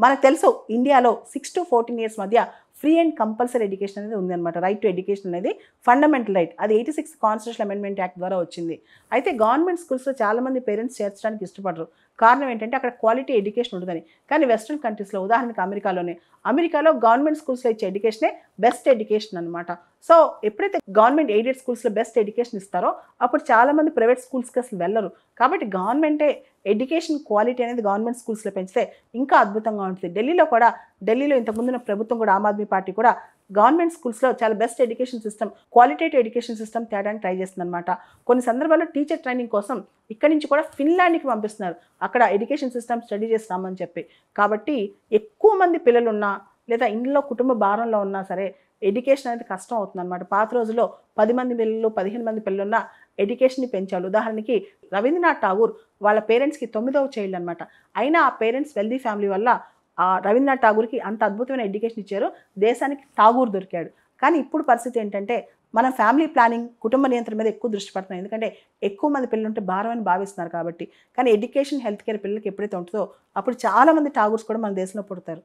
మనకు తెలుసు ఇండియాలో 6 to 14 ఇయర్స్ మధ్య ఫ్రీ అండ్ కంపల్సరీ ఎడ్యుకేషన్ అనేది ఉందన్నమాట. రైట్ టు ఎడ్యుకేషన్ అనేది ఫండమెంటల్ రైట్. అది 86 కాన్స్టిట్యూషనల్ అమెండ్మెంట్ యాక్ట్ ద్వారా వచ్చింది. అయితే గవర్నమెంట్ స్కూల్స్లో చాలామంది పేరెంట్స్ చేర్చడానికి ఇష్టపడరు. కారణం ఏంటంటే అక్కడ క్వాలిటీ ఎడ్యుకేషన్ ఉంటుందని. కానీ వెస్ట్రన్ కంట్రీస్లో ఉదాహరణకి అమెరికాలో గవర్నమెంట్ స్కూల్స్లో ఇచ్చే ఎడ్యుకేషనే బెస్ట్ ఎడ్యుకేషన్ అనమాట. సో ఎప్పుడైతే గవర్నమెంట్ ఎయిడెడ్ స్కూల్స్లో బెస్ట్ ఎడ్యుకేషన్ ఇస్తారో అప్పుడు చాలామంది ప్రైవేట్ స్కూల్స్కి అసలు వెళ్ళరు. కాబట్టి గవర్నమెంటే ఎడ్యుకేషన్ క్వాలిటీ అనేది గవర్నమెంట్ స్కూల్స్లో పెంచితే ఇంకా అద్భుతంగా ఉంటుంది. ఢిల్లీలో ఇంతకుముందున్న ప్రభుత్వం కూడా ఆమ్ ఆద్మీ పార్టీ కూడా గవర్నమెంట్ స్కూల్స్లో చాలా best education system, qualitative education system తేడానికి ట్రై చేస్తుందన్నమాట. కొన్ని సందర్భాల్లో టీచర్ ట్రైనింగ్ కోసం ఇక్కడి నుంచి కూడా ఫిన్లాండ్కి పంపిస్తున్నారు, అక్కడ ఎడ్యుకేషన్ సిస్టమ్ స్టడీ చేసి రామని చెప్పి. కాబట్టి ఎక్కువ మంది పిల్లలు ఉన్నా లేదా ఇంట్లో కుటుంబ భారంలో ఉన్నా సరే ఎడ్యుకేషన్ అనేది కష్టం అవుతుంది అనమాట. పాత రోజుల్లో 10 మంది పిల్లలు 15 మంది పిల్లలున్న ఎడ్యుకేషన్ని పెంచాలి. ఉదాహరణకి రవీంద్రనాథ్ ఠాగూర్ వాళ్ళ పేరెంట్స్కి 9వ చైల్డ్ అనమాట. అయినా ఆ పేరెంట్స్ వెల్దీ ఫ్యామిలీ వల్ల ఆ రవీంద్రనాథ్ ఠాగూర్కి అంత అద్భుతమైన ఎడ్యుకేషన్ ఇచ్చారు, దేశానికి ఠాగూర్ దొరికాడు. కానీ ఇప్పుడు పరిస్థితి ఏంటంటే మనం ఫ్యామిలీ ప్లానింగ్, కుటుంబ నియంత్రణ మీద ఎక్కువ దృష్టి పెడుతున్నాం. ఎందుకంటే ఎక్కువ మంది పిల్లలు ఉంటే భారం అని భావిస్తున్నారు కాబట్టి. కానీ ఎడ్యుకేషన్, హెల్త్ కేర్ పిల్లలకి ఎప్పుడైతే ఉంటుందో అప్పుడు చాలామంది ఠాగూర్స్ కూడా మన దేశంలో పుడతారు.